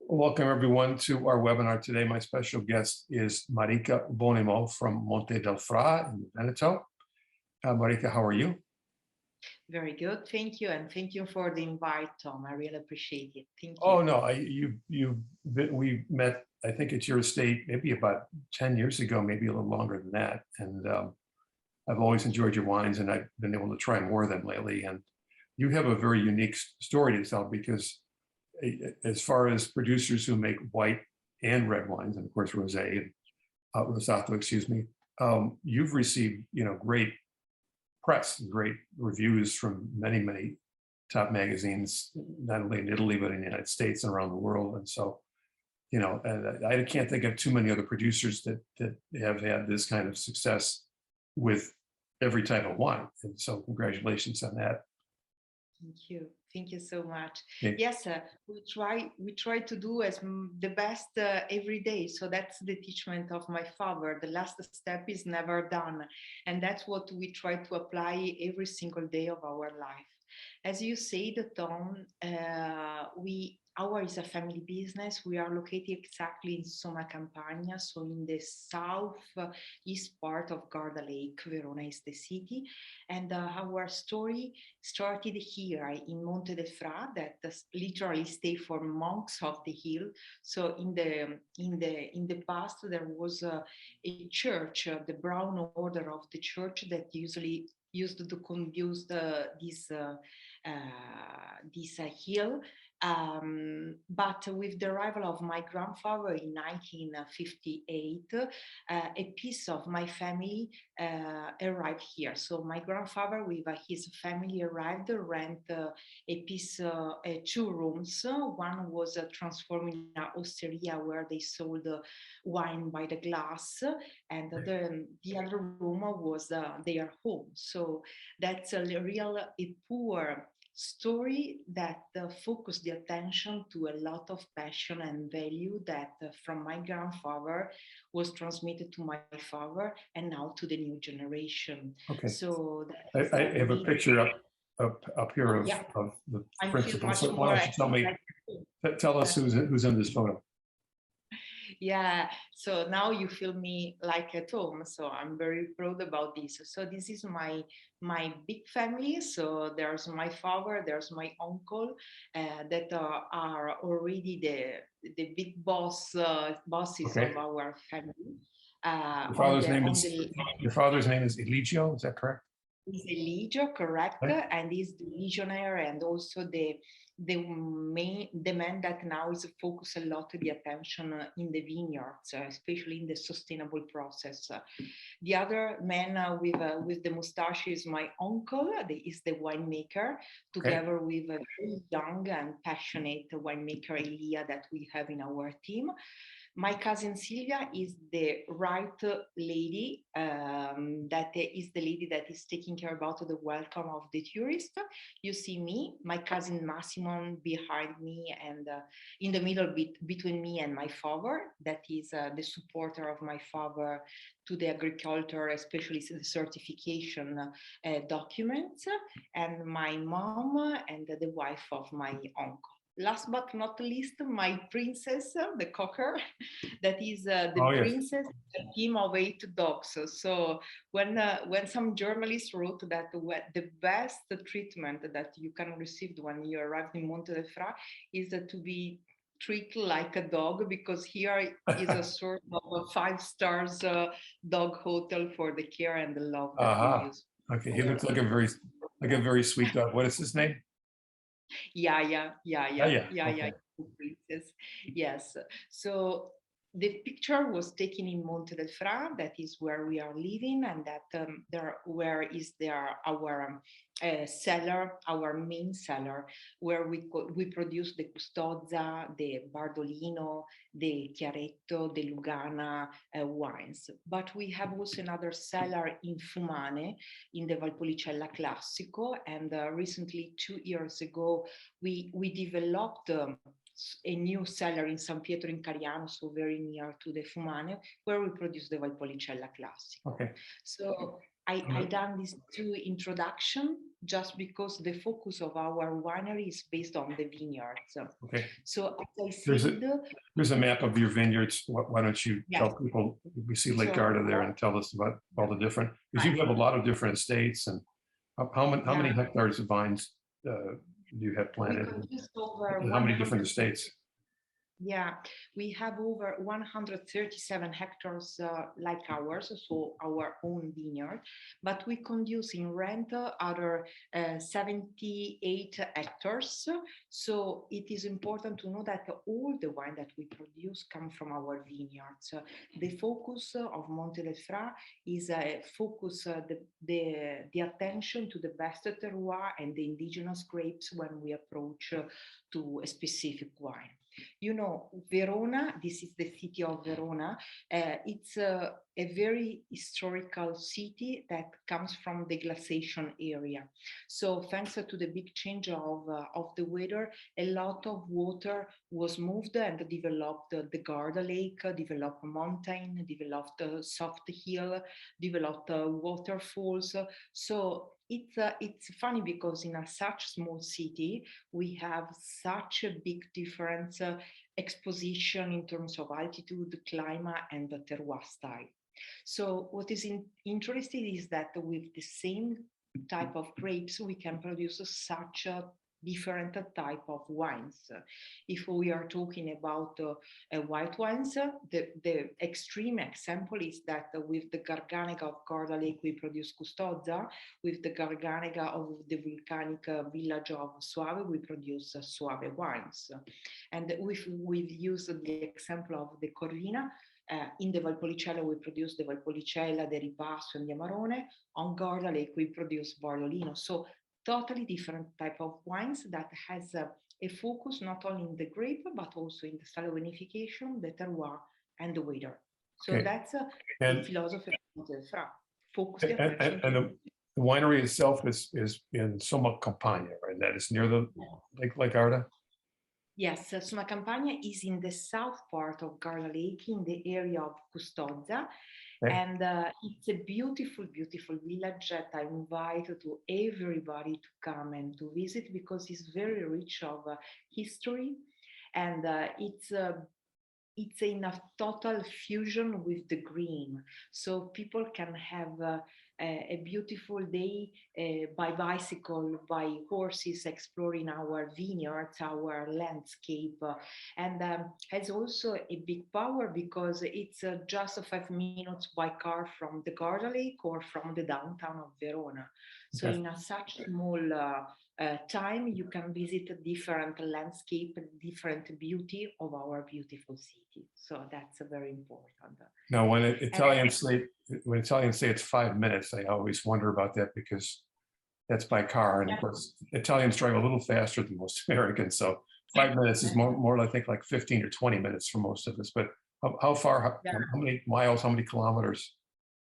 Welcome everyone to our webinar today. My special guest is Marica Bonomo from Monte del Fra in Veneto. Marica, how are you? Very good, thank you, and thank you for the invite, Tom. I really appreciate it. Thank you. Oh no, we met. I think at your estate maybe about 10 years ago, maybe a little longer than that. And I've always enjoyed your wines, and I've been able to try more of them lately. And you have a very unique story to tell because, as far as producers who make white and red wines, and of course rosé and rosato, excuse me, you've received great press, great reviews from many top magazines, not only in Italy but in the United States and around the world. And so, and I can't think of too many other producers that have had this kind of success with every type of wine. And so, congratulations on that. Thank you so much. Yeah. Yes, we try to do as the best every day. So that's the teachment of my father. The last step is never done, and that's what we try to apply every single day of our life. As you said, Tom, our is a family business. We are located exactly in Somma Campagna, so in the southeast part of Garda Lake. Verona is the city, and our story started here in Monte del Fra, that literally stay for monks of the hill. So in the past there was a church, the Brown Order of the Church, that usually used to conduce this hill. But with the arrival of my grandfather in 1958, a piece of my family arrived here. So my grandfather with his family arrived, rent a piece, 2 rooms. One was transformed in an osteria where they sold wine by the glass, and the other room was their home. So that's a poor story that focused the attention to a lot of passion and value that from my grandfather was transmitted to my father and now to the new generation. Okay. So I have a picture up here of the principal. So why don't you tell us who's in this photo? Yeah, so now you feel me like at home, so I'm very proud about this. So this is my big family. So there's my father, there's my uncle, that are already the big bosses of our family. Your father's name is Eligio, is that correct? Is Eligio, correct? Okay. And is the legionnaire, and also the man that now is focused a lot of the attention in the vineyards, especially in the sustainable process. The other man with the mustache is my uncle. Is the winemaker, together with a very young and passionate winemaker Elia that we have in our team. My cousin Silvia is the right lady, that is the lady that is taking care about the welcome of the tourist. You see me, my cousin Massimo behind me, and in the middle between me and my father, that is the supporter of my father to the agriculture, especially the certification documents, and my mom and the wife of my uncle. Last but not least, my princess, the cocker, that is the princess, a team of 8 dogs. So when some journalists wrote that the best treatment that you can receive when you arrive in Monte del Fra is to be treated like a dog, because here is a sort of a 5 stars dog hotel for the care and the love that we use. Okay, he looks like a very sweet dog. What is his name? Yeah. Princess. Yes. So the picture was taken in Monte del Fra, that is where we are living, and that our cellar, our main cellar, where we produce the Custoza, the Bardolino, the Chiaretto, the Lugana wines. But we have also another cellar in Fumane, in the Valpolicella Classico, and recently 2 years ago we developed a new cellar in San Pietro in Cariano, so very near to the Fumane, where we produce the Valpolicella Classico. Okay. So I done these two introduction just because the focus of our winery is based on the vineyards. Okay. So as I There's said, there's a map of your vineyards. Why don't you yes. tell people, we see Lake So, Garda there, and tell us about all the different, because you have a lot of different estates, and how many Yeah. hectares of vines do you have we planted? produce over And how many 100 different estates? Yeah, we have over 137 hectares like ours, so our own vineyard, but we conduce in rent other 78 hectares. So it is important to know that all the wine that we produce come from our vineyards. The focus of Monte del Fra is focus the attention to the best terroir and the indigenous grapes when we approach to a specific wine. You know, Verona, this is the city of Verona. It's a very historical city that comes from the glaciation area. So thanks to the big change of the weather, a lot of water was moved and developed the Garda Lake, developed a mountain, developed a soft hill, developed waterfalls. So it's funny because in such small city, we have such a big difference exposition in terms of altitude, climate, and the terroir style. So what is interesting is that with the same type of grapes, we can produce such a different type of wines. If we are talking about white wines, the extreme example is that with the Garganega of Garda Lake, we produce Custoza. With the Garganega of the volcanic village of Soave, we produce Soave wines. And we've used the example of the Corvina. In the Valpolicella, we produce the Valpolicella, the Ripasso, and the Amarone. On Garda Lake, we produce Bardolino. So totally different type of wines that has a focus not only in the grape, but also in the style of vinification, the terroir, and the weather. So that's the philosophy of the Fra. Focus the attention. And the winery itself is in Somma Campagna, right? That is near the Lake Garda? Yes, Somma Campagna is in the south part of Garda Lake, in the area of Custoza. Okay. And it's a beautiful, beautiful village that I invite to everybody to come and to visit because it's very rich of history, and it's in a total fusion with the green. So people can have a beautiful day by bicycle, by horses, exploring our vineyards, our landscape, and has also a big power because it's just 5 minutes by car from the Garda Lake or from the downtown of Verona. So in such small time, you can visit a different landscape, different beauty of our beautiful city. So that's very important. Now, when Italians say it's 5 minutes, I always wonder about that because that's by car, and of course Italians drive a little faster than most Americans. So 5 minutes is more I think like 15 or 20 minutes for most of us. But how far? How many miles? How many kilometers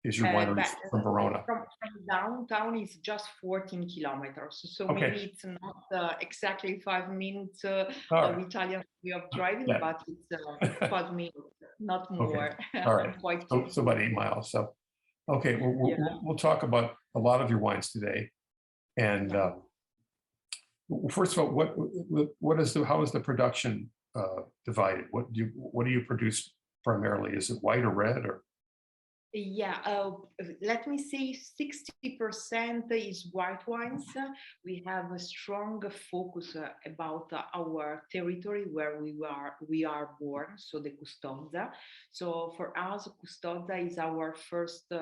is your winery from Verona? From downtown is just 14 kilometers. So maybe it's not exactly 5 minutes of Italian way of driving, but it's 5 minutes, not more. All right. So about 8 miles. So, okay, we'll talk about a lot of your wines today. And first of all, how is the production divided? What do you produce primarily? Is it white or red or? Yeah, let me say 60% is white wines. We have a strong focus about our territory where we are born, so the Custoza. So for us, Custoza is our first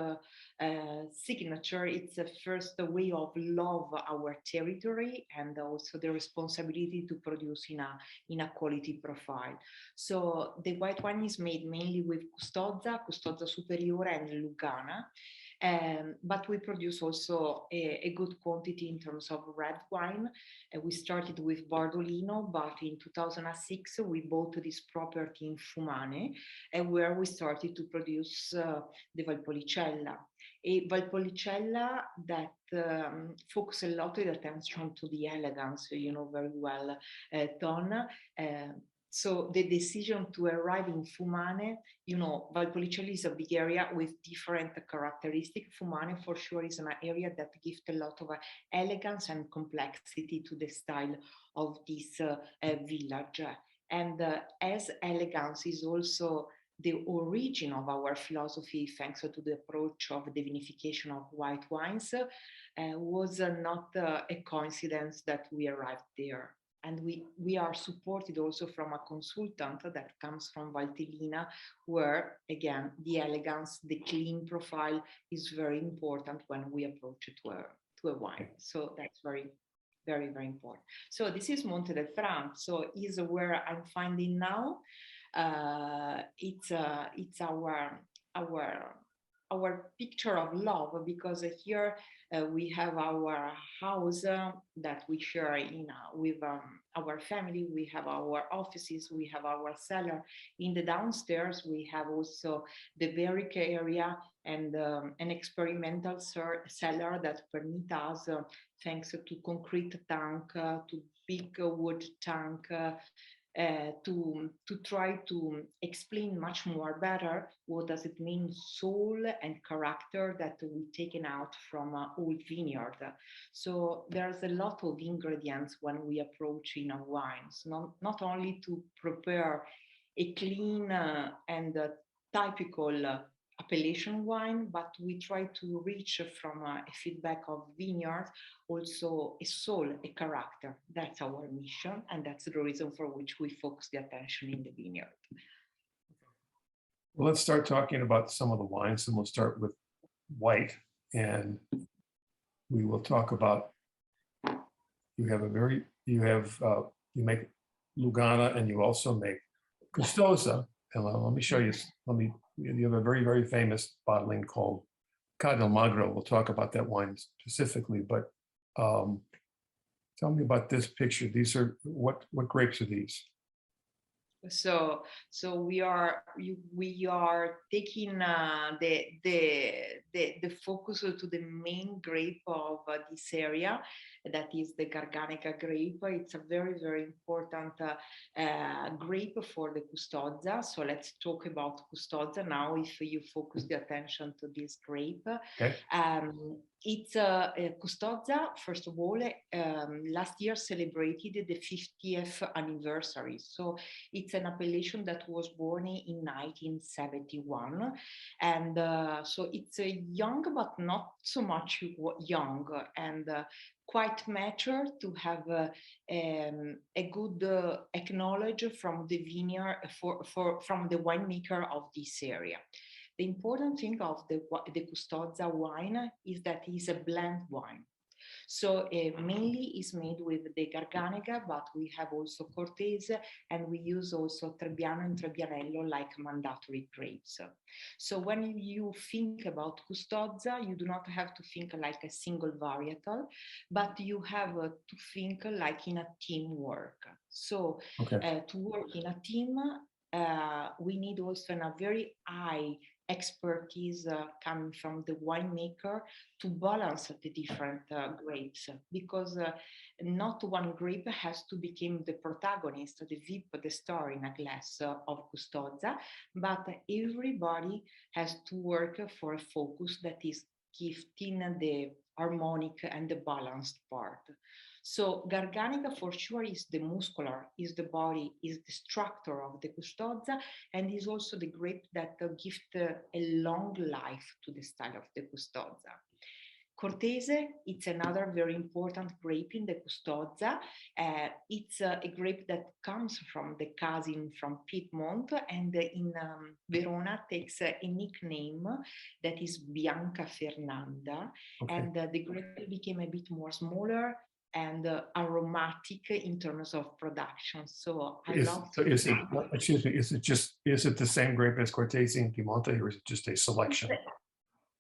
signature. It's the first way of love our territory and also the responsibility to produce in a quality profile. So the white wine is made mainly with Custoza Superiore, and Lugana, but we produce also a good quantity in terms of red wine. We started with Bardolino, but in 2006 we bought this property in Fumane, where we started to produce the Valpolicella. A Valpolicella that focus a lot of attention to the elegance, you know very well, Ton. So the decision to arrive in Fumane, Valpolicella is a big area with different characteristics. Fumane for sure is an area that gives a lot of elegance and complexity to the style of this village. And as elegance is also the origin of our philosophy, thanks to the approach of the vinification of white wines, was not a coincidence that we arrived there. And we are supported also from a consultant that comes from Valtellina, where again the elegance, the clean profile is very important when we approach it to a wine. So that's very, very, very important. So this is Monte del Fra. So is where I'm finding now. It's our picture of love, because here we have our house that we share with our family. We have our offices, we have our cellar. In the downstairs, we have also the barrique area and an experimental cellar that permit us, thanks to concrete tank, to big wood tank, to try to explain much more better what does it mean soul and character that we've taken out from old vineyard. So there's a lot of ingredients when we approach in our wines, not only to prepare a clean and typical appellation wine, but we try to reach from a feedback of vineyards also a soul, a character. That's our mission, and that's the reason for which we focus the attention in the vineyard. Well, let's start talking about some of the wines, and we'll start with white, and we will talk about, you make Lugana, and you also make Custoza. And let me show you, you have a very, very famous bottling called Ca del Magro. We'll talk about that wine specifically, but tell me about this picture. These are, what grapes are these? So we are taking the focus to the main grape of this area, that is the Garganega grape. It's a very, very important grape for the Custoza. So let's talk about Custoza now, if you focus the attention to this grape. Okay. It's Custoza, first of all, last year celebrated the 50th anniversary. So it's an appellation that was born in 1971. And so it's young, but not so much young, and quite mature to have a good acknowledge from the vineyard, from the winemaker of this area. The important thing of the Custoza wine is that it's a blend wine. So mainly is made with the Garganega, but we have also Cortese, and we use also Trebbiano and Trebbianello like mandatory grapes. So when you think about Custoza, you do not have to think like a single varietal, but you have to think like in a teamwork. So to work in a team, we need also a very high expertise coming from the winemaker to balance the different grapes, because not one grape has to become the protagonist, the VIP, the star in a glass of Custoza, but everybody has to work for a focus that is gifting the harmonic and the balanced part. So Garganega for sure is the muscular, is the body, is the structure of the Custoza, and is also the grape that gives a long life to the style of the Custoza. Cortese, it's another very important grape in the Custoza. It's a grape that comes from the cousin from Piedmont, and in Verona takes a nickname that is Bianca Fernanda. And the grape became a bit more smaller and aromatic in terms of production. So is it the same grape as Cortese and Piemonte, or is it just a selection?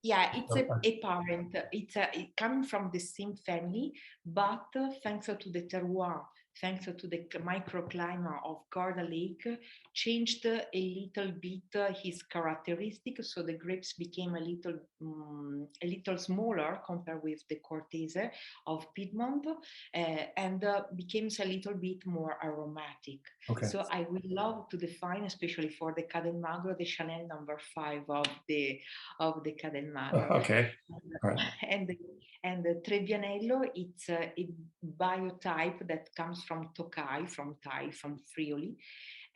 Yeah, it's a parent. It's coming from the same family, but thanks to the terroir, thanks to the microclimate of Garda Lake, changed a little bit his characteristic. So the grapes became a little smaller compared with the Cortese of Piedmont, and became a little bit more aromatic. Okay. So I would love to define, especially for the Cadelmagro, the Chanel number 5 of the Cadelmagro. Okay. All right. And the Trebbianello, it's a biotype that comes from Tokai, from Friuli,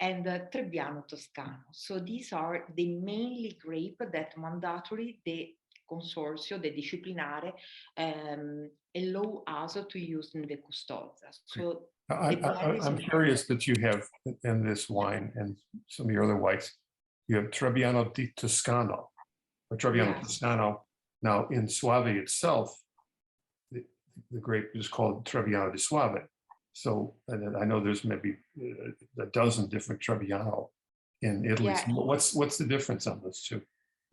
and Trebbiano Toscano. So these are the mainly grape that mandatory the consorzio, the disciplinare, allow us to use in the Custoza. So I'm curious that you have in this wine and some of your other whites, you have Trebbiano di Toscano, or Trebbiano Toscano. Now in Soave itself, the grape is called Trebbiano di Soave. So, and I know there's maybe a dozen different Trebbiano in Italy. Yeah. So what's the difference on those two?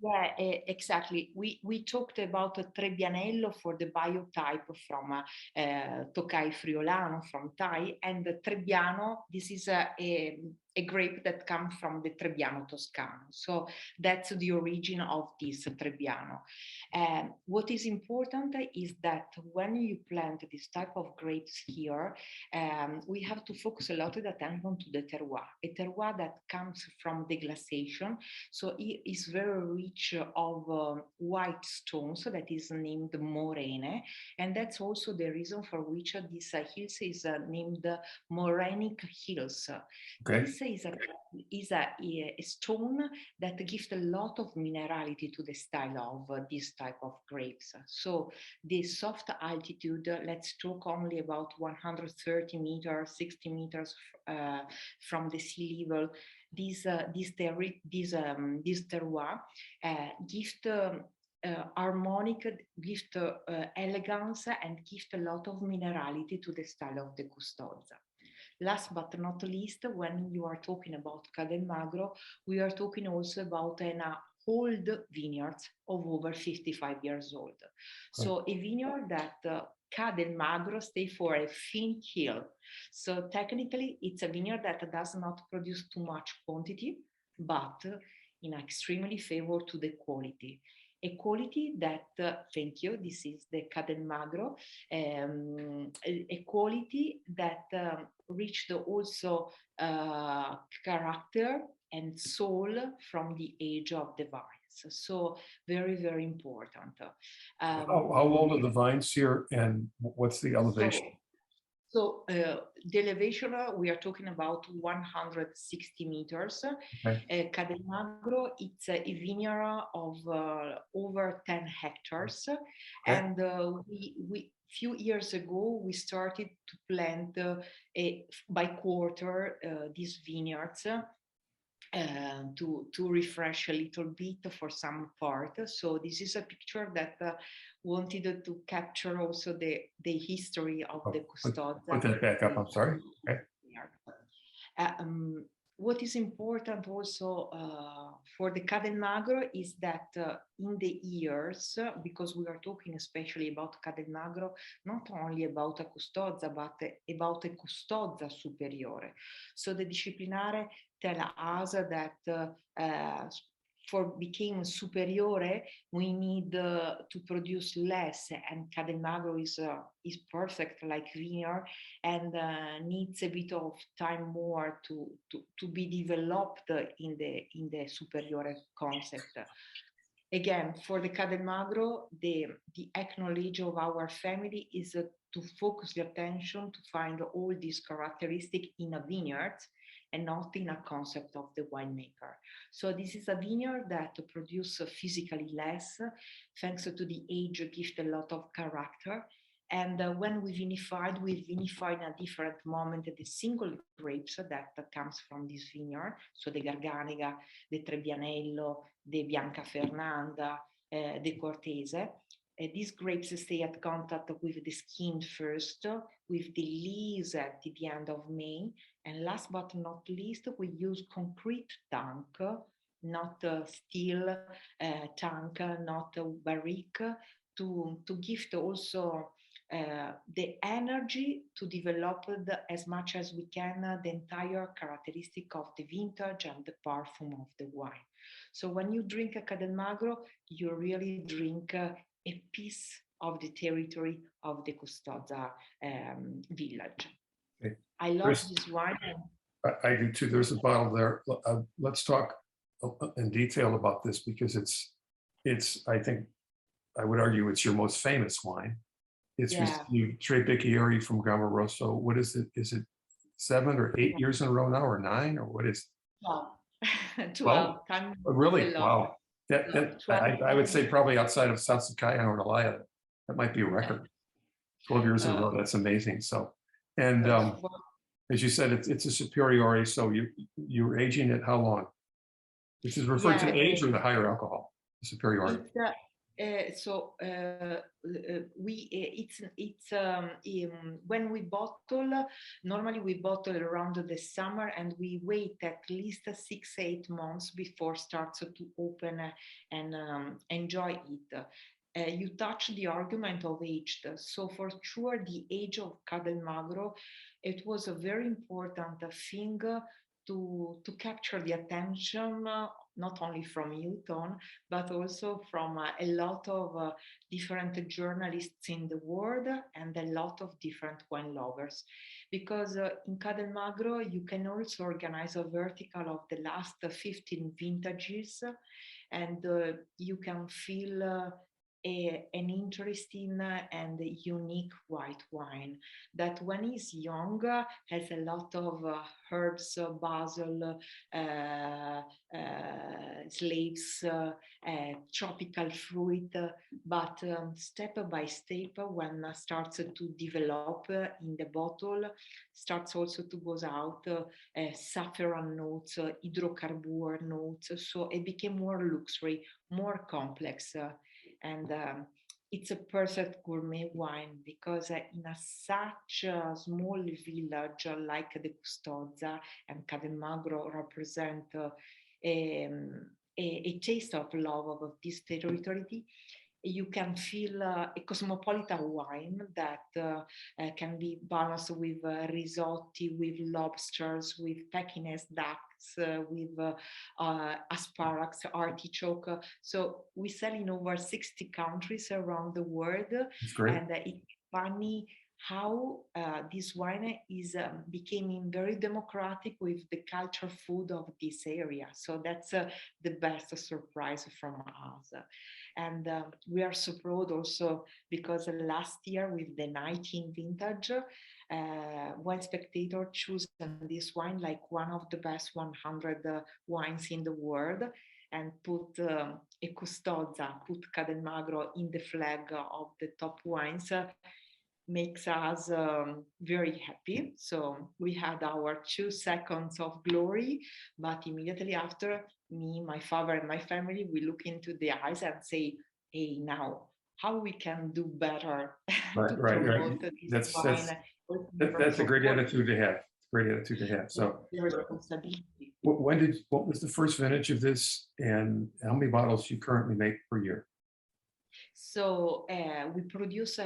Yeah, exactly. We talked about Trebbianello for the biotype from Tokai Friulano, from Thai, and the Trebbiano, this is a grape that comes from the Trebbiano Toscano. So that's the origin of this Trebbiano. What is important is that when you plant this type of grapes here, we have to focus a lot of attention to the terroir, a terroir that comes from the glaciation. So it is very rich of white stones that is named morene, and that's also the reason for which this hills is named morenic hills. Okay. This is a stone that gives a lot of minerality to the style of this type of grapes. So the soft altitude, let's talk only about 130 meters, 60 meters from the sea level. This terroir gives harmonic, gives elegance, and gives a lot of minerality to the style of the Custoza. Last but not least, when you are talking about Cadelmagro, we are talking also about an old vineyard of over 55 years old. So a vineyard that Cadelmagro stay for a thin hill. So technically, it's a vineyard that does not produce too much quantity, but in extremely favor to the quality. A quality that, thank you, this is the Cadelmagro, a quality that reached also character and soul from the age of the vines. So very, very important. How old are the vines here, and what's the elevation? So the elevation, we are talking about 160 meters. Okay. Cadelmagro, it's a vineyard of over 10 hectares. Okay. And we few years ago, we started to plant by quarter these vineyards to refresh a little bit for some part. So this is a picture that wanted to capture also the history of the Custoza. Put that back up, I'm sorry. Okay. What is important also for the Cadelmagro is that in the years, because we are talking especially about Cadelmagro, not only about a Custoza, but about a Custoza Superiore. So the disciplinare tell us that for becoming superiore, we need to produce less, and Cadelmagro is perfect like vineyard, and needs a bit of time more to be developed in the superiore concept. Again, for the Cadelmagro, the acknowledge of our family is to focus the attention to find all these characteristics in a vineyard and not in a concept of the winemaker. So this is a vineyard that produces physically less, thanks to the age, gives a lot of character. And when we vinify in a different moment the single grapes that comes from this vineyard. So the Garganega, the Trebbianello, the Bianca Fernanda, the Cortese. These grapes stay at contact with the skin first, with the leaves at the end of May. And last but not least, we use concrete tank, not steel tank, not barrique, to give also the energy to develop as much as we can the entire characteristic of the vintage and the perfume of the wine. So when you drink a Cademagro, you really drink a piece of the territory of the Custoza village. Okay. I love this wine. I do too. There's a bottle there. Let's talk in detail about this because it's. I think I would argue it's your most famous wine. It's received Tre Bicchieri from Gamarosso. What is it? Is it 7 or 8 years in a row now, or 9, or what is? 12. 12. Oh, really? Wow. I would say probably outside of Satsukaya or Nalaya, that might be a record. 12 years in a row. That's amazing. So, and as you said, it's a superiore. So you're aging it how long? This is referred to age or the higher alcohol, the superiority. When we bottle, normally we bottle around the summer and we wait at least 6-8 months before starts to open and enjoy it. You touch the argument of aged. So for sure, the age of Cademagro, it was a very important thing to capture the attention, not only from you, Ton, but also from a lot of different journalists in the world and a lot of different wine lovers. Because in Cademagro, you can also organize a vertical of the last 15 vintages, and you can feel an interesting and unique white wine that when it's young has a lot of herbs, basil, slaves, tropical fruit, but step by step when starts to develop in the bottle, starts also to go out saffron notes, hydrocarbon notes, so it became more luxury, more complex. And it's a perfect gourmet wine because in such a small village like the Custoza, and Cademagro represent a taste of love of this territory. You can feel a cosmopolitan wine that can be balanced with risotti, with lobsters, with Pekingese ducks, with asparagus, artichoke. So we sell in over 60 countries around the world. That's great. And it's funny how this wine is becoming very democratic with the culture food of this area. So that's the best surprise from us. And we are so proud also because last year with the 19 vintage, Wine Spectator chose this wine like one of the best 100 wines in the world, and put a Custoza, put Cademagro in the flag of the top wines. Makes us very happy. So we had our 2 seconds of glory, but immediately after, me, my father, and my family, we look into the eyes and say, "Hey, now how we can do better to promote this wine?" That's a great attitude to have. Great attitude to have. So, what was the first vintage of this, and how many bottles do you currently make per year? So we produce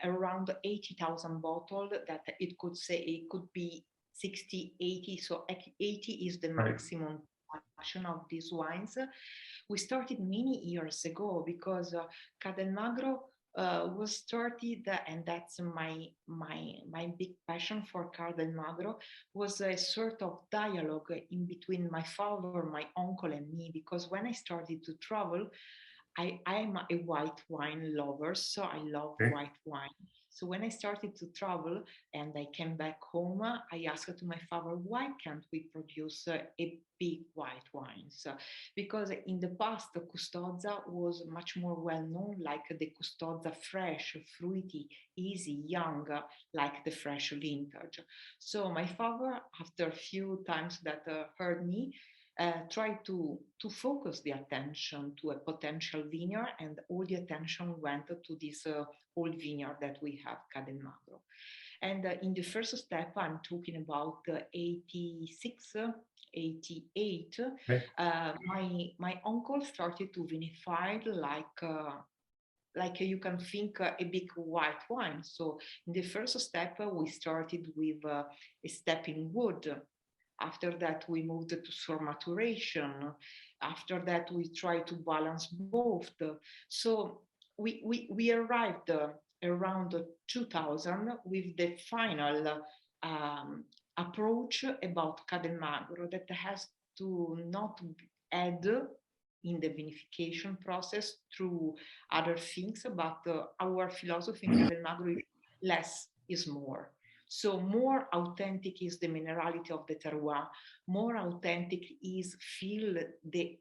around 80,000 bottles. That it could be 60, 80. So 80 is the maximum production of these wines. We started many years ago because Cademagro was started, and that's my big passion for Cademagro, was a sort of dialogue in between my father, my uncle, and me. Because when I started to travel, I'm a white wine lover, so I love white wine. So when I started to travel and I came back home, I asked to my father, why can't we produce a big white wine? So, because in the past, the Custoza was much more well known, like the Custoza fresh, fruity, easy, young, like the fresh vintage. So my father, after a few times that heard me, tried to focus the attention to a potential vineyard, and all the attention went to this old vineyard that we have, Cademagro. And in the first step, I'm talking about 86, 88. My uncle started to vinify like like you can think a big white wine. So in the first step, we started with a step in wood. After that, we moved to sour maturation. After that, we tried to balance both. So we arrived around 2000 with the final approach about Cademagro that has to not add in the vinification process through other things, but our philosophy in Cademagro is less is more. So more authentic is the minerality of the terroir, more authentic is feel the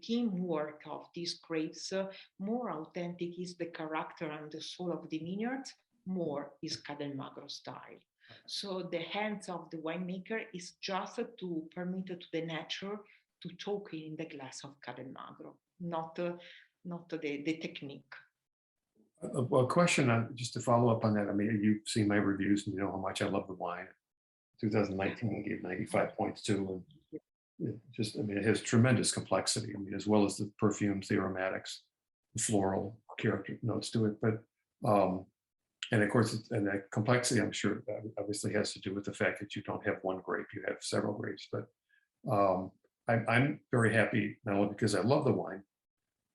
teamwork of these grapes, more authentic is the character and the soul of the vineyard, more is Cademagro style. So the hands of the winemaker is just to permit to the nature to talk in the glass of Cademagro, not the technique. Well, a question just to follow up on that. I mean, you've seen my reviews and you know how much I love the wine. 2019, I gave 95 points too. And it just, I mean, it has tremendous complexity. I mean, as well as the perfumes, the aromatics, the floral character notes to it. But, and of course, and that complexity, I'm sure, obviously has to do with the fact that you don't have one grape, you have several grapes. But I'm very happy, not only because I love the wine,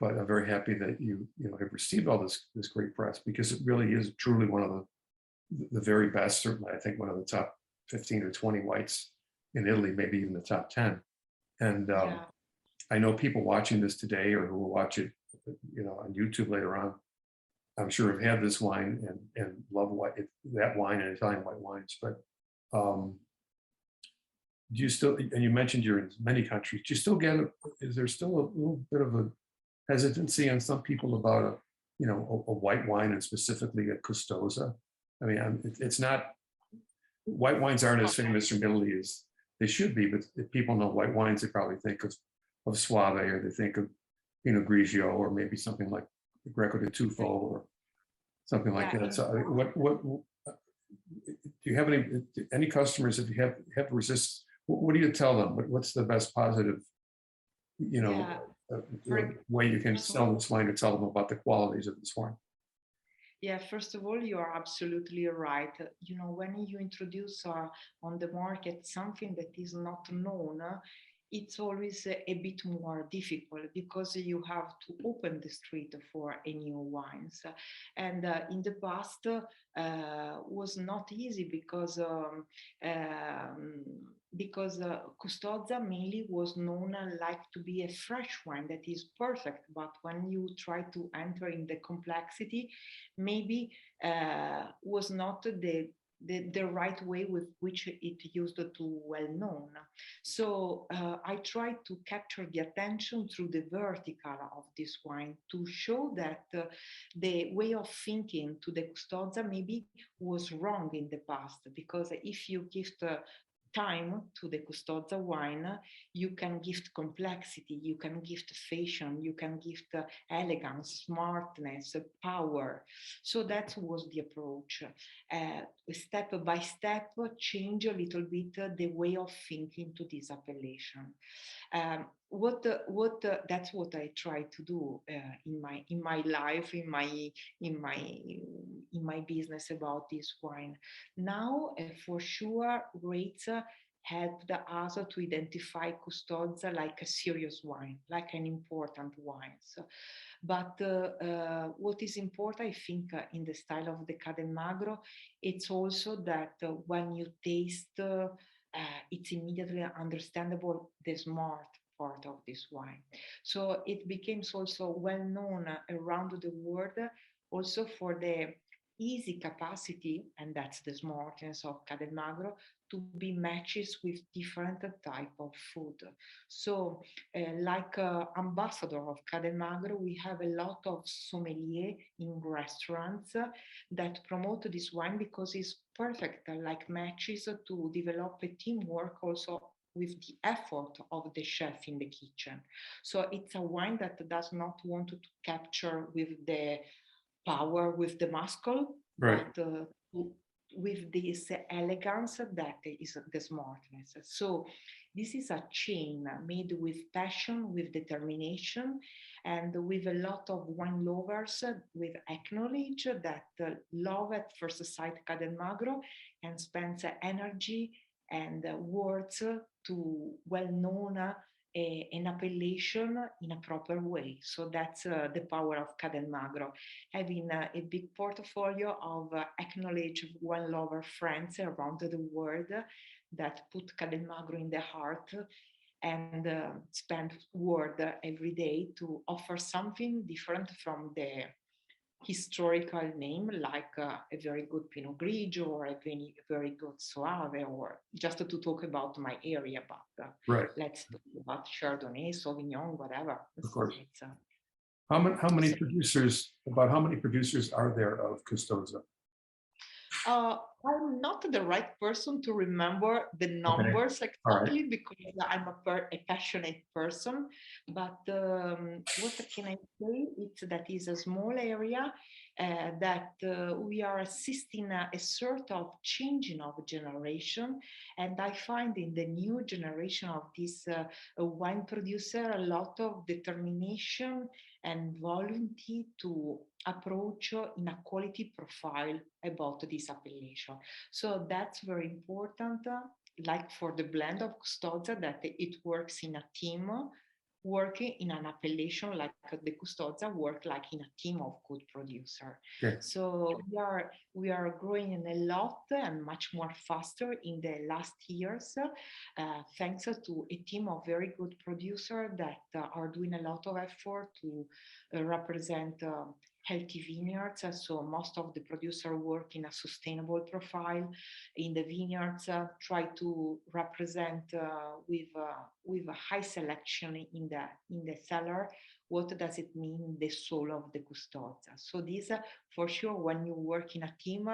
but I'm very happy that you have received all this great press, because it really is truly one of the very best. Certainly, I think one of the top 15 or 20 whites in Italy, maybe even the top 10. And I know people watching this today, or who will watch it, on YouTube later on, I'm sure have had this wine and love that wine and Italian white wines. But do you still? And you mentioned you're in many countries. Do you still get? Is there still a little bit of a hesitancy on some people about a white wine, and specifically a Custoza? I mean, it's not, white wines aren't as famous from Italy as they should be, but if people know white wines, they probably think of Soave, or they think of Pinot Grigio, or maybe something like Greco di Tufo, or something like that. So what do you have any customers, if you have resist, what do you tell them? What's the best positive, way you can sell this wine, to tell them about the qualities of this wine? Yeah, first of all, you are absolutely right. When you introduce on the market something that is not known, it's always a bit more difficult, because you have to open the street for a new wines. And in the past was not easy, because Custoza mainly was known like to be a fresh wine that is perfect, but when you try to enter in the complexity, maybe was not the right way with which it used to well known. So I tried to capture the attention through the vertical of this wine, to show that the way of thinking to the Custoza maybe was wrong in the past, because if you give time to the Custoza wine, you can gift complexity, you can gift fashion, you can gift elegance, smartness, power. So that was the approach. Step by step, change a little bit the way of thinking to this appellation. That's what I try to do in my life, in my business about this wine. Now, for sure, rates helped us to identify Custoza like a serious wine, like an important wine. But what is important, I think, in the style of the Cademagro, it's also that when you taste, it's immediately understandable the smart part of this wine. So it became also well known around the world, also for the easy capacity, and that's the smartness of Cademagro, to be matches with different type of food. So like ambassador of Cademagro, we have a lot of sommelier in restaurants that promote this wine, because it's perfect like matches to develop a teamwork also with the effort of the chef in the kitchen. So it's a wine that does not want to capture with the power, with the muscle, Right. but with this elegance that is the smartness. So this is a chain made with passion, with determination, and with a lot of wine lovers with acknowledge that love at first sight Cademagro and spends energy and words to well-known an appellation in a proper way. So that's the power of Cademagro, having a big portfolio of acknowledged wine lover friends around the world that put Cademagro in the heart and spend word every day to offer something different from the historical name, like a very good Pinot Grigio or a very good Soave, or just to talk about my area, but Right, let's talk about Chardonnay, Sauvignon, whatever. of course. It's, How many producers, about how many producers are there of Custoza? I'm not the right person to remember the Okay, numbers all right, exactly because I'm a passionate person. But what can I say? It's that is a small area that we are assisting a sort of changing of generation. And I find in the new generation of this wine producer a lot of determination and volunteer to approach in a quality profile about this appellation. So that's very important, like for the blend of Custoza, that it works in a team, working in an appellation like the Custoza work like in a team of good producer. okay, So we are growing a lot and much more faster in the last years, thanks to a team of very good producers that are doing a lot of effort to represent healthy vineyards. So most of the producer work in a sustainable profile in the vineyards, try to represent with a high selection in the cellar. What does it mean, the soul of the Custoza? So this, for sure, when you work in a team,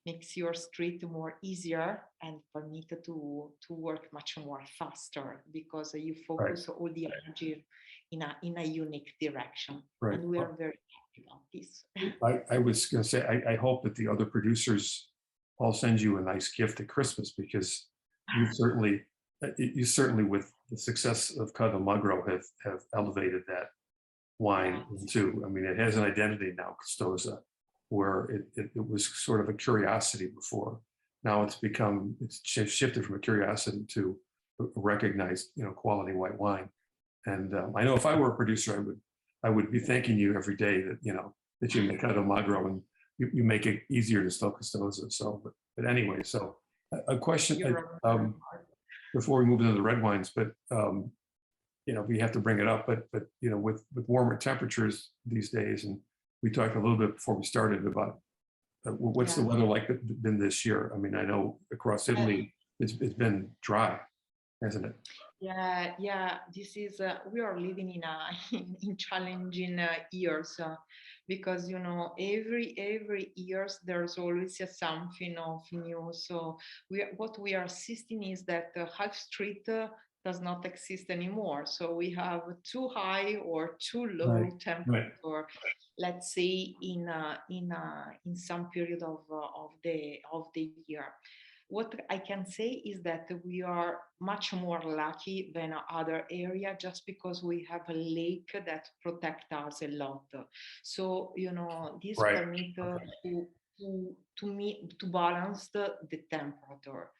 makes your street more easier and permit to work much more faster because you focus all the energy in a unique direction. right. And we are very happy about this. I was going to say, I hope that the other producers all send you a nice gift at Christmas, because you certainly with the success of Cademagro have elevated that wine into, I mean, it has an identity now, Custoza, where it was sort of a curiosity before. Now it's shifted from a curiosity to a recognized, quality white wine. And I know if I were a producer, I would be thanking you every day that, that you make Cademagro and you make it easier to still Custoza. So, but anyway, so a question before we move into the red wines, but we have to bring it up, but with warmer temperatures these days, and we talked a little bit before we started about what's the weather like been this year. I mean, I know across Italy it's been dry, hasn't it? Yeah. This is we are living in challenging years because every years there's always something of new. So what we are assisting is that half street does not exist anymore. So we have too high or too low temperature. Let's say in some period of the year. What I can say is that we are much more lucky than other area just because we have a lake that protects us a lot. So this permit to balance the temperature.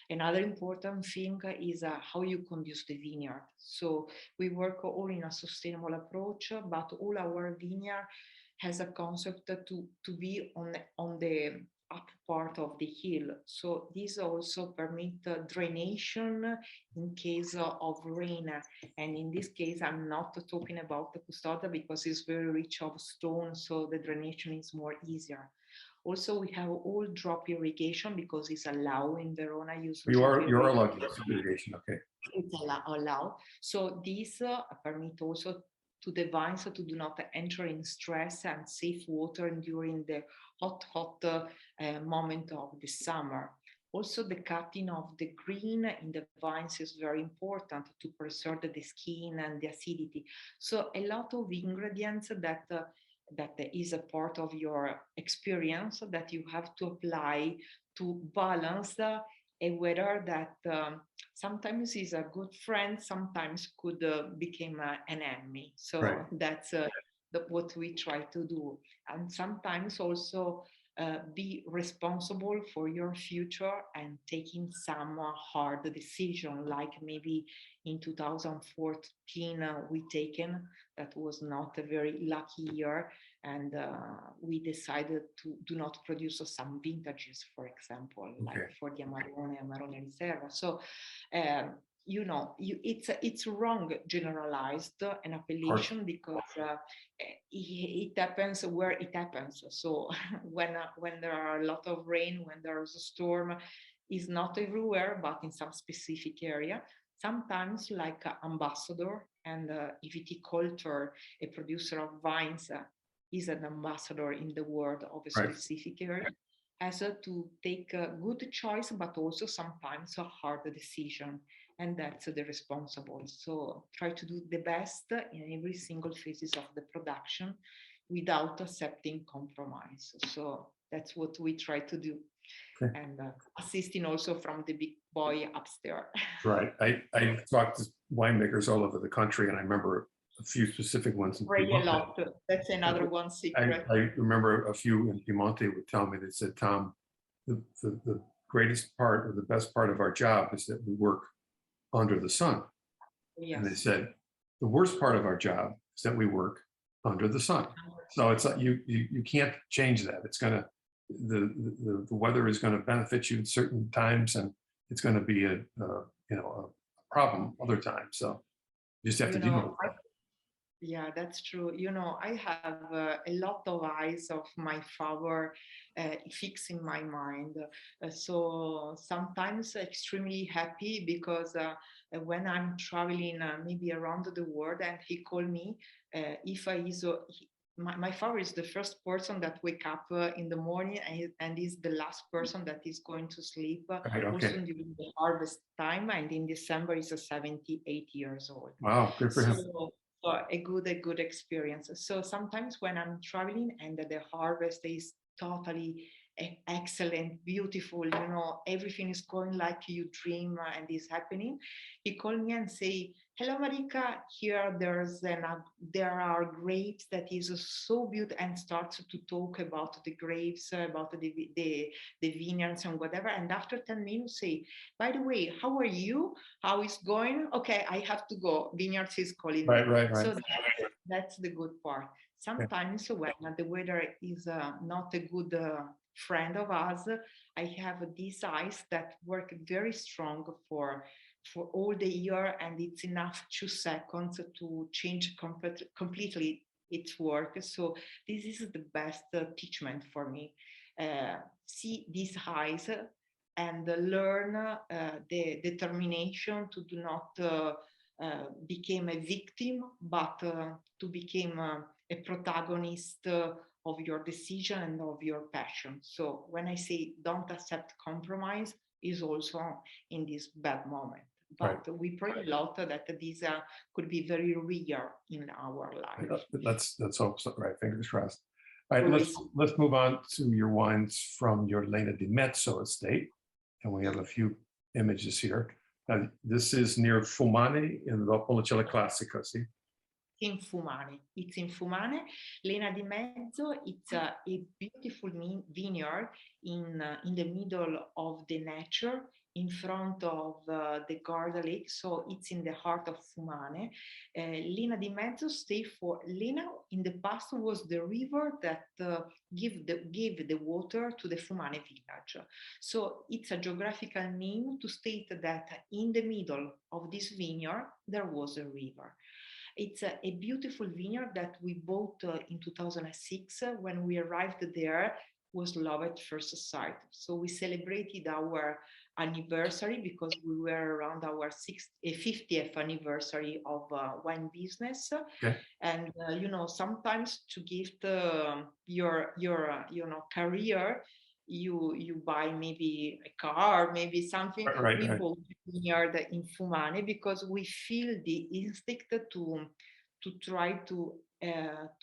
Another important thing is how you conduce the vineyard. So we work all in a sustainable approach, but all our vineyard has a concept to be on the up part of the hill. So this also permit draination in case of rain. And in this case, I'm not talking about the Custoza because it's very rich of stone, so the draination is more easier. Also, we have all drop irrigation because it's allowed in Verona. You're allowed to use irrigation, okay? It's allowed. So this permit also to the vines to do not enter in stress and save water during the hot moment of the summer. Also, the cutting of the green in the vines is very important to preserve the skin and the acidity. So a lot of ingredients that is a part of your experience that you have to apply to balance a weather that sometimes is a good friend, sometimes could become an enemy. So Right. that's what we try to do. And sometimes also be responsible for your future and taking some hard decision, like maybe in 2014 we taken, that was not a very lucky year, and we decided to do not produce some vintages, for example, like for the Amarone Riserva. So it's wrong generalized an appellation, because it happens where it happens. So when there are a lot of rain, when there's a storm, is not everywhere, but in some specific area. Sometimes, like ambassador and EVT culture, a producer of wines is an ambassador in the world of a specific area, has to take a good choice, but also sometimes a hard decision, and that's the responsible. So try to do the best in every single phases of the production without accepting compromise. So that's what we try to do. And assisting also from the big boy upstairs. Right. I talked to winemakers all over the country, and I remember a few specific ones in Pray a Piemonte. lot. That's another one secret. I remember a few in Piemonte would tell me, they said, Tom, the greatest part or the best part of our job is that we work under the sun. Yes. And they said, the worst part of our job is that we work under the sun. So it's like you can't change that. It's gonna, the weather is gonna benefit you at certain times, and it's gonna be a problem other times. So you just have to deal with that. Yeah, that's true. I have a lot of eyes of my father fixed in my mind. So sometimes extremely happy, because when I'm traveling maybe around the world, and he called me, if I is my father is the first person that wake up in the morning, and is the last person that is going to sleep also during the harvest time. And in December is 78 years old. Wow, good for him. A good experience. So sometimes when I'm traveling and the harvest is totally excellent, beautiful, everything is going like you dream and is happening, he called me and say, hello Marica, here there are grapes that is so beautiful, and starts to talk about the grapes, about the vineyards and whatever. And after 10 minutes say, by the way, how are you? How is going? Okay, I have to go. Vineyards is calling me. Right. So that's the good part. Sometimes when the weather is not a good friend of us, I have these eyes that work very strong for all the year, and it's enough 2 seconds to change completely its work. So this is the best teachment for me. See these eyes and learn the determination to do not become a victim, but to become a protagonist of your decision and of your passion. So when I say don't accept compromise, is also in this bad moment. But we pray a lot that this could be very rare in our life. Let's hope so. Right, fingers crossed. All right, let's move on to your wines from your Lena di Mezzo estate, and we have a few images here. This is near Fumane in Valpolicella Classica, see? It's in Fumane. Lena di Mezzo, it's a beautiful vineyard in the middle of the nature, in front of the Garda Lake. So it's in the heart of Fumane. Lena di Mezzo Lena in the past was the river that gave the water to the Fumane village. So it's a geographical name to state that in the middle of this vineyard, there was a river. It's a beautiful vineyard that we bought in 2006. When we arrived there, was love at first sight. So we celebrated our anniversary, because we were around our 50th anniversary of wine business. Okay. And sometimes to gift your career, you buy maybe a car, maybe something. We bought a vineyard in Fumane because we feel the instinct to try to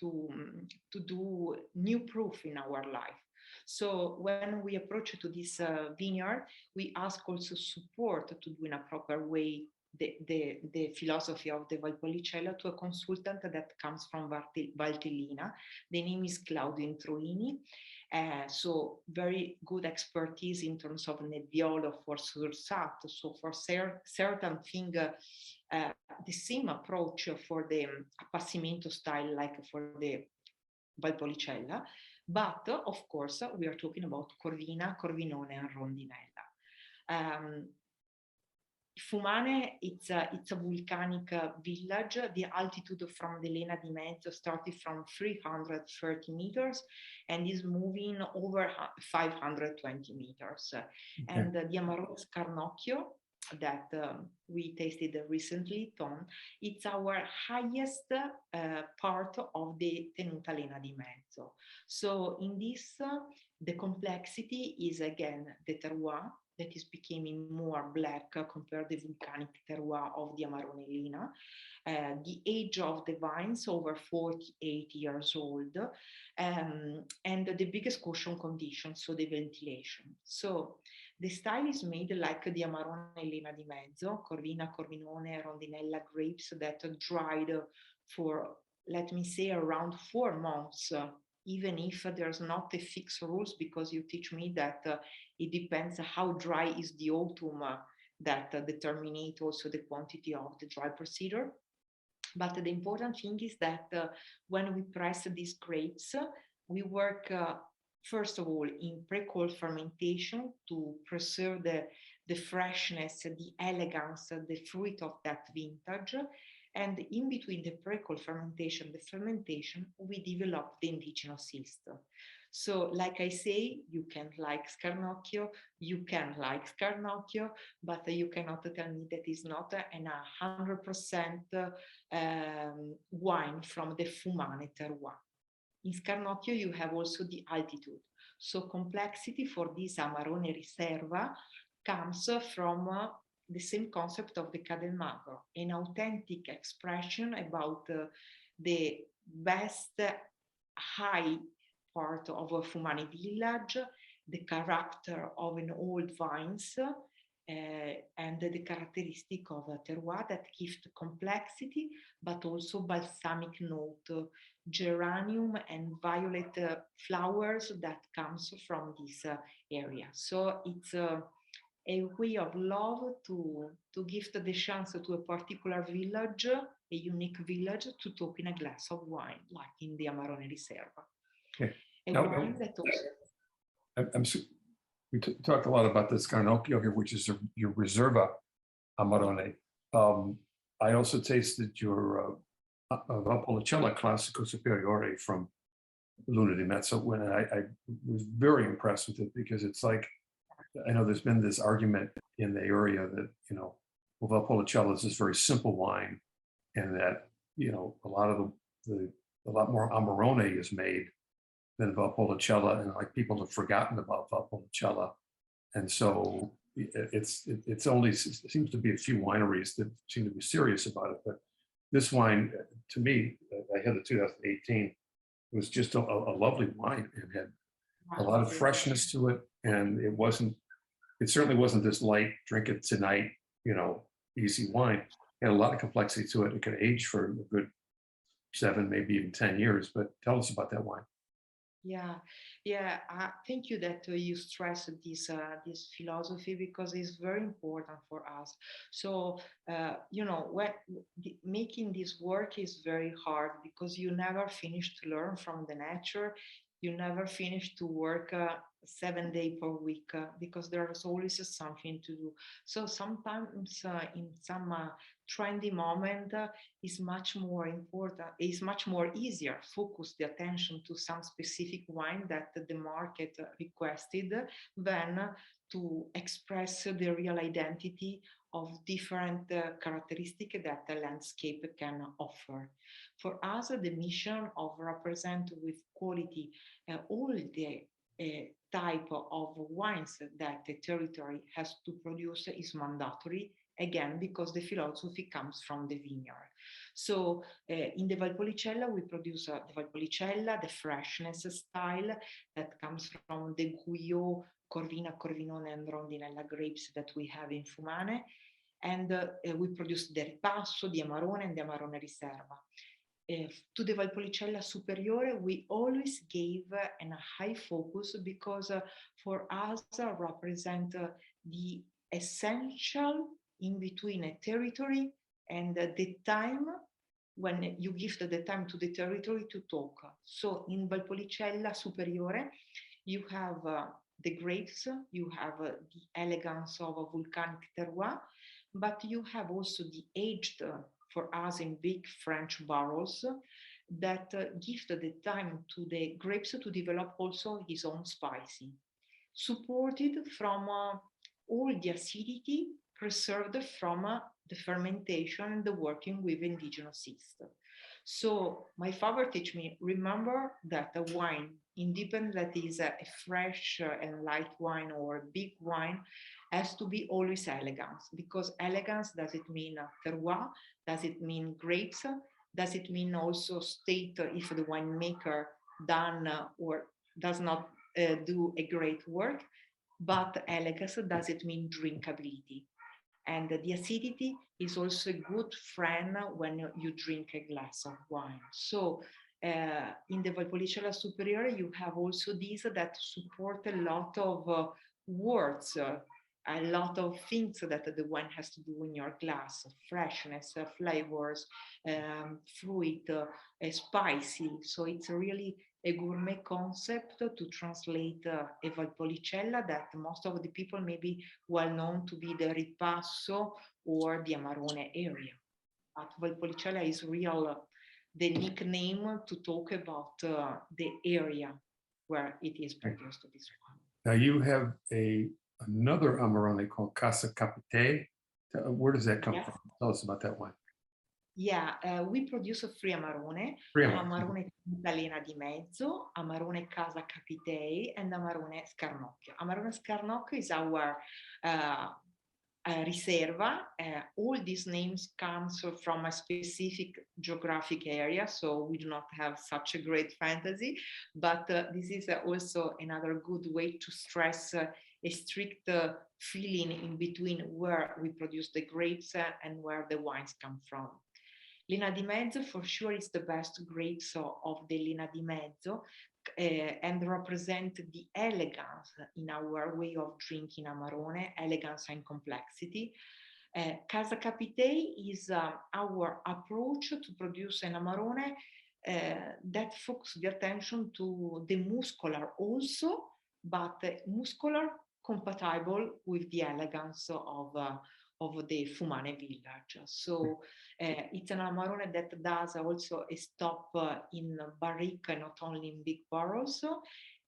do new proof in our life. So when we approach to this vineyard, we ask also support to do in a proper way the philosophy of the Valpolicella to a consultant that comes from Valtellina. The name is Claudio Introini. So very good expertise in terms of Nebbiolo for Sursato. So for certain thing, the same approach for the Appassimento style, like for the Valpolicella. But of course, we are talking about Corvina, Corvinone, and Rondinella. Fumane, it's a volcanic village. The altitude from the Lena di Mezzo started from 330 meters and is moving over 520 meters. Okay. And the Amarone Scarnocchio that we tasted recently, Tom, it's our highest part of the Tenuta Lena di Mezzo. So in this, the complexity is again the terroir, that is becoming more black compared to the volcanic terroir of the Amarone Lena. The age of the vines over 48 years old, and the biggest caution condition, so the ventilation. So the style is made like the Amarone Lena di Mezzo, Corvina, Corvinone, Rondinella grapes that dried for, let me say, around 4 months. Even if there's not a fixed rules, because you teach me that it depends how dry is the autumn that determine also the quantity of the dry procedure. But the important thing is that when we press these grapes, we work first of all in pre-cold fermentation to preserve the freshness, the elegance, the fruit of that vintage. And in between the pre-cold fermentation, the fermentation, we develop the indigenous yeast. So like I say, you can like Scarnocchio, you can like Scarnocchio, but you cannot tell me that it's not an 100% wine from the Fumane terroir. In Scarnocchio, you have also the altitude. So complexity for this Amarone Riserva comes from the same concept of the Cadelmagro, an authentic expression about the best high part of a Fumane village, the character of an old vines, and the characteristic of a terroir that gives complexity, but also balsamic note, geranium and violet flowers that comes from this area. So it's a way of love to give the chance to a particular village, a unique village, to talk in a glass of wine, like in the Amarone Riserva. Okay. Now, wine that also... we talked a lot about the Scarnocchio here, which is your Riserva Amarone. I also tasted your Valpolicella Classico Superiore from Luna di Mezzo, when I was very impressed with it, because it's like, I know there's been this argument in the area that, you know, well, Valpolicella is this very simple wine, and that, you know, a lot more Amarone is made than Valpolicella, and like people have forgotten about Valpolicella, and so it seems to be a few wineries that seem to be serious about it. But this wine, to me, I had the 2018. It was just a lovely wine. It had a lot of freshness to it, and it certainly wasn't this light, drink it tonight, you know, easy wine. It had a lot of complexity to it. It could age for a good 7, maybe even 10 years. But tell us about that wine. Yeah, thank you that you stress this philosophy, because it's very important for us. So you know, making this work is very hard, because you never finish to learn from the nature. You never finish to work 7 days per week, because there's always something to do. So sometimes in some trendy moment, is much more important, is much more easier focus the attention to some specific wine that the market requested, than to express the real identity of different characteristics that the landscape can offer. For us, the mission of represent with quality all the type of wines that the territory has to produce is mandatory, again, because the philosophy comes from the vineyard. So in the Valpolicella, we produce the Valpolicella, the freshness style that comes from the Guyot, Corvina, Corvinone, and Rondinella grapes that we have in Fumane. And we produce the Ripasso, the Amarone, and the Amarone Riserva. To the Valpolicella Superiore, we always gave a high focus because for us represent the essential in between a territory and the time when you give the time to the territory to talk. So in Valpolicella Superiore, you have the grapes, you have the elegance of a volcanic terroir, but you have also the aged, for us in big French barrels, that give the time to the grapes to develop also his own spicy, supported from all the acidity preserved from the fermentation and the working with indigenous yeast. So my father teach me, remember that a wine, independent that is a fresh and light wine or a big wine, has to be always elegance, because elegance, does it mean terroir? Does it mean grapes? Does it mean also state if the winemaker done or does not do a great work? But elegance, does it mean drinkability? And the acidity is also a good friend when you drink a glass of wine. So in the Valpolicella Superiore, you have also these that support a lot of words, a lot of things that the wine has to do in your glass: freshness, flavors, fruit, spicy. So it's really a gourmet concept to translate a Valpolicella that most of the people may be well known to be the Ripasso or the Amarone area. But Valpolicella is real the nickname to talk about the area where it is produced, this one. Now you have another Amarone called Casa Capite. Where does that come from? Tell us about that one. Yeah, we produce three Amarone: Amarone Lena di Mezzo, Amarone Casa Capitei, and Amarone Scarnocchio. Amarone Scarnocchio is our Riserva. All these names comes from a specific geographic area, so we do not have such a great fantasy, but this is also another good way to stress a strict feeling in between where we produce the grapes and where the wines come from. Lena di Mezzo for sure is the best grapes of the Lena di Mezzo, and represent the elegance in our way of drinking Amarone, elegance and complexity. Casa Capitei is our approach to produce an Amarone that focuses the attention to the muscular also, but muscular compatible with the elegance of the Fumane village. So it's an Amarone that does also a stop in barrique, not only in big barrels.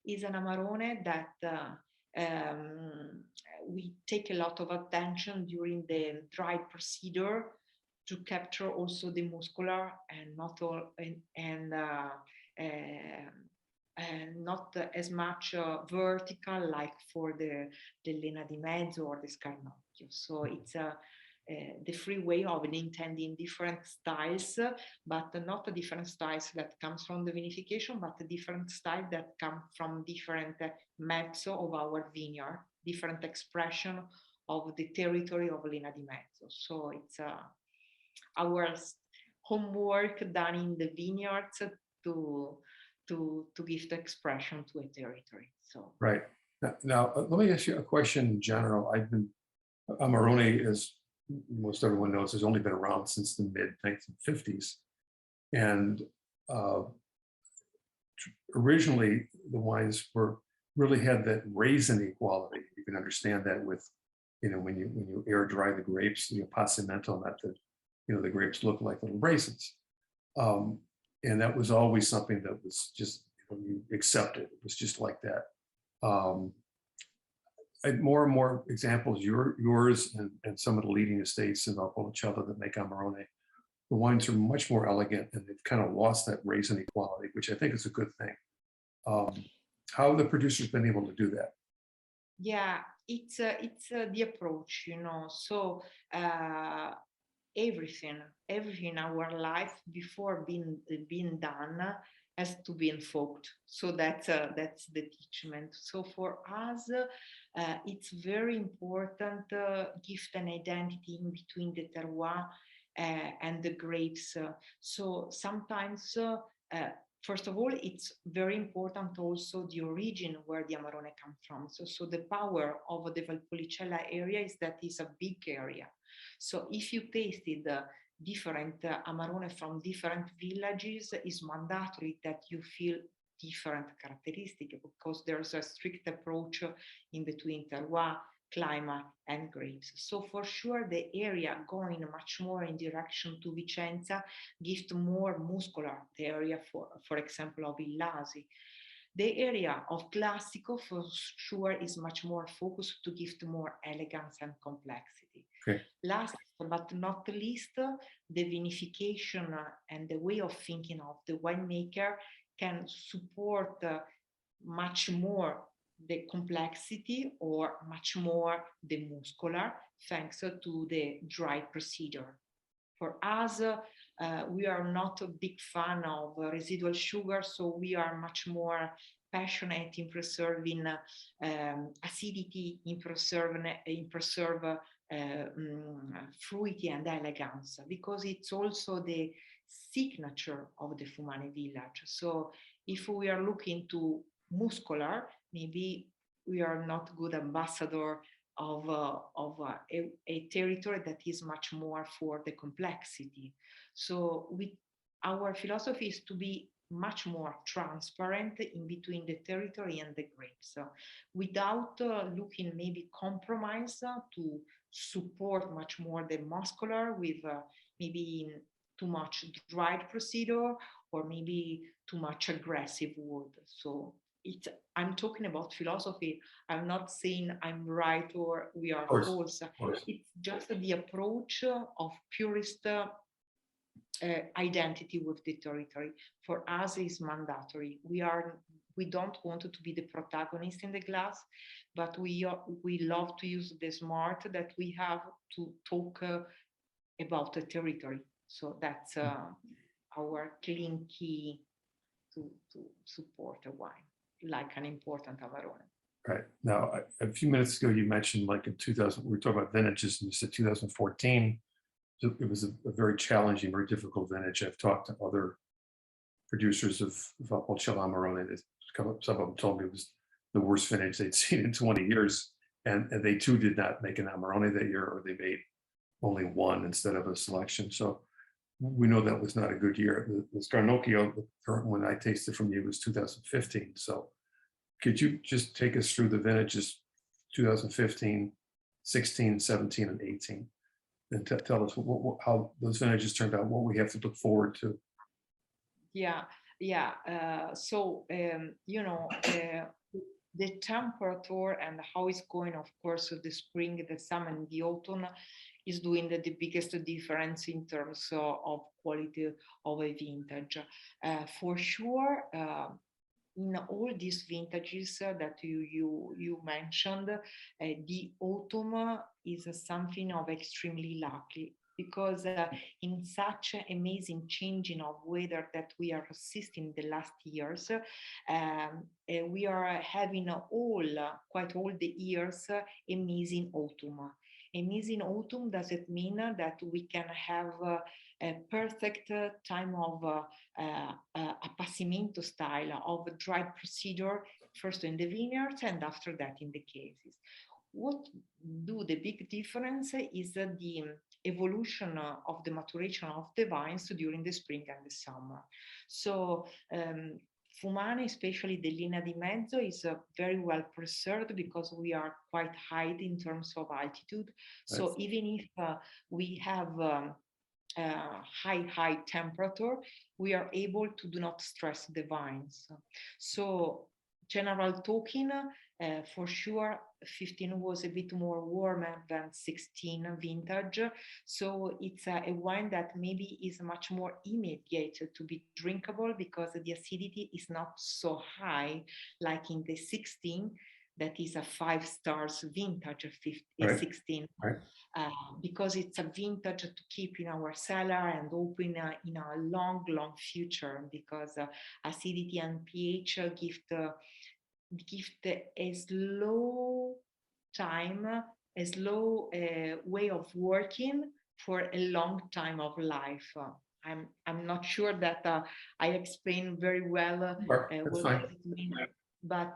Is an Amarone that we take a lot of attention during the dry procedure to capture also the muscular and not all and not as much vertical like for the Lena di Mezzo or the Scarnocchio. So it's the free way of intending different styles, but not the different styles that comes from the vinification, but the different styles that come from different maps of our vineyard, different expression of the territory of Lena di Mezzo. So it's our homework done in the vineyards to give the expression to a territory. So right now, let me ask you a question in general. Amarone, as most everyone knows, has only been around since the mid-1950s, and originally the wines really had that raisiny quality. You can understand that with, when you air dry the grapes, passamento method, the grapes look like little raisins. And that was always something that was just, you accepted. It was just like that. More and more examples, yours and some of the leading estates in Valpolicella that make Amarone, the wines are much more elegant and they've kind of lost that raisiny quality, which I think is a good thing. How have the producers been able to do that? Yeah, it's the approach, you know. So everything, everything in our life before being done has to be invoked. So that's the teachment. So for us, it's very important gift an identity in between the terroir and the grapes. So sometimes. First of all, it's very important also the origin where the Amarone come from. So the power of the Valpolicella area is that it's a big area. So if you tasted different Amarone from different villages, it's mandatory that you feel different characteristics because there's a strict approach in between terroir, climate and grapes. So for sure the area going much more in direction to Vicenza gives more muscular, the area for example of Illasi. The area of Classico for sure is much more focused to give more elegance and complexity. Okay. Last but not least, the vinification and the way of thinking of the winemaker can support much more the complexity or much more the muscular thanks to the dry procedure. For us, we are not a big fan of residual sugar, so we are much more passionate in preserving acidity, in preserve fruity and elegance, because it's also the signature of the Fumane village. So if we are looking to muscular, maybe we are not good ambassador of a territory that is much more for the complexity. So our philosophy is to be much more transparent in between the territory and the grapes, without looking maybe compromise to support much more the muscular with maybe too much dried procedure or maybe too much aggressive wood. So I'm talking about philosophy. I'm not saying I'm right or we are false. It's just the approach of purist identity with the territory. For us is mandatory. We don't want to be the protagonist in the glass, but we love to use the smart that we have to talk about the territory. So that's our clean key to support a wine like an important Amarone. Right. Now, a few minutes ago, you mentioned like in 2000, we were talking about vintages, and you said 2014. It was a very challenging, very difficult vintage. I've talked to other producers of Valpolicella Amarone. Some of them told me it was the worst vintage they'd seen in 20 years. And they too did not make an Amarone that year, or they made only one instead of a selection. So we know that was not a good year. The Scarnocchio, the current one I tasted from you, was 2015. So could you just take us through the vintages 2015, 16, 17, and 18? And tell us how those vintages turned out, what we have to look forward to. Yeah. The temperature and how it's going, of course, the spring, the summer, and the autumn is doing the biggest difference in terms of quality of a vintage. For sure, in all these vintages that you mentioned, the autumn is something of extremely lucky, because in such amazing changing of weather that we are assisting the last years, we are having quite all the years amazing autumn. Amazing autumn doesn't mean that we can have a perfect time of appassimento style of dry procedure, first in the vineyards and after that in the cases. What do the big difference is the evolution of the maturation of the vines during the spring and the summer. So Fumane, especially the Linea di Mezzo, is very well preserved because we are quite high in terms of altitude. So even if we have high temperature, we are able to do not stress the vines. So general talking, for sure, 15 was a bit more warmer than 16 vintage. So it's a wine that maybe is much more immediate to be drinkable because the acidity is not so high like in the 16, that is a 5 stars vintage, 16. Right. Because it's a vintage to keep in our cellar and open in a long future, because acidity and pH give a slow time, a slow way of working for a long time of life. I'm not sure that I explained very well what does it mean, but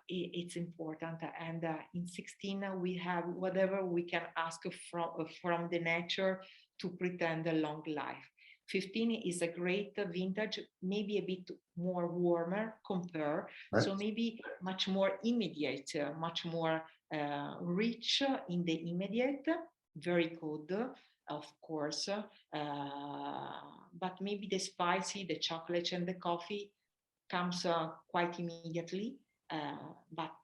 it's important. And in 16 we have whatever we can ask from the nature to pretend a long life. 15 is a great vintage, maybe a bit more warmer compare, so maybe much more immediate, much more rich in the immediate, very good, of course, but maybe the spicy, the chocolate and the coffee comes quite immediately, but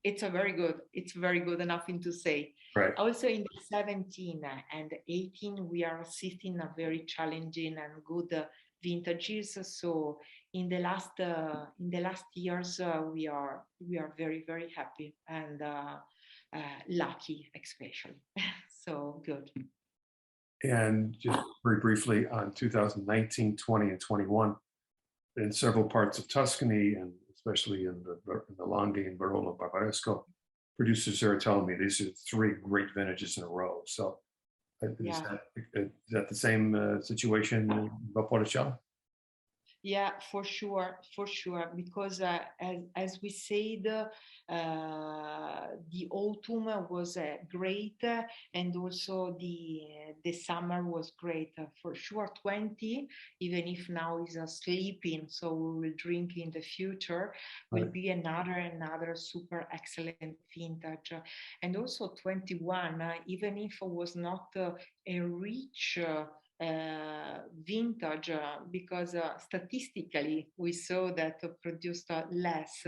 it's very good, nothing to say. Right. Also in the 17 and 18, we are assisting a very challenging and good vintages. So in the last years, we are very, very happy and lucky, especially. So good. And just very briefly on 2019, 20, and 21, in several parts of Tuscany, and especially in the Langhe and Verona Barbaresco, producers are telling me these are 3 great vintages in a row. So is that the same situation in Valpolicella? Yeah, for sure, because as we said, the autumn was great, and also the summer was great. For sure, 20, even if now is sleeping, so we will drink in the future, will be another super excellent vintage. And also 21, even if it was not a rich vintage, because statistically we saw that produced less,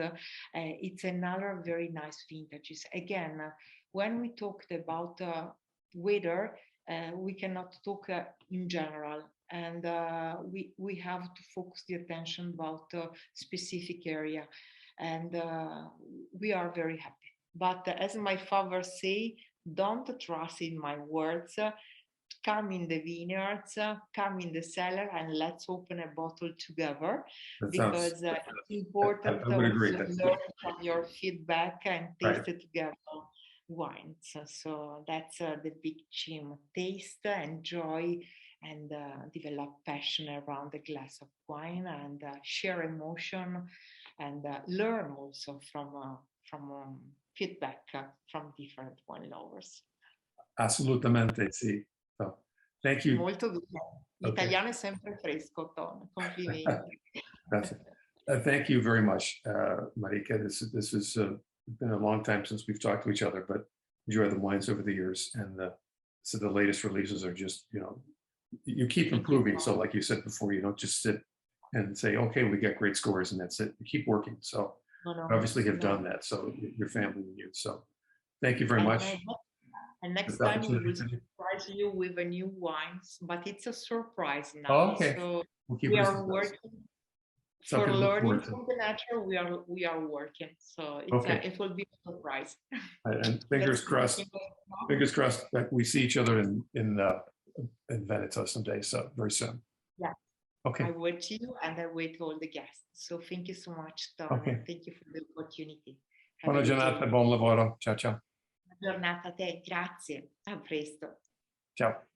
it's another very nice vintages. Again, when we talked about weather, we cannot talk in general, and we have to focus the attention about specific area, and we are very happy. But as my father say, don't trust in my words. Come in the vineyards, come in the cellar, and let's open a bottle together, because it's important to learn from your feedback and taste it together wines. So that's the big theme: taste, enjoy, and develop passion around a glass of wine, and share emotion, and learn also from feedback from different wine lovers. Assolutamente, sì. So, thank you. Molto bene. L'italiano è sempre fresco, Tom. Complimenti. Thank you very much, Marica. This has been a long time since we've talked to each other, but enjoy the wines over the years. And so the latest releases are just, you keep improving. So like you said before, you don't just sit and say, okay, we get great scores and that's it. You keep working. So obviously have done that. So your family and you. So thank you very much. And next time we will surprise you with a new wines, but it's a surprise now. Oh, okay. So we are working for learning from the nature. We are working, so it will be a surprise. And fingers crossed that we see each other in Veneto someday. So very soon. Yeah. Okay. I wait you, and I wait all the guests. So thank you so much, Tom. Okay. Thank you for the opportunity. Buona giornata, buon lavoro. Ciao ciao. Buona giornata a te, grazie. A presto. Ciao.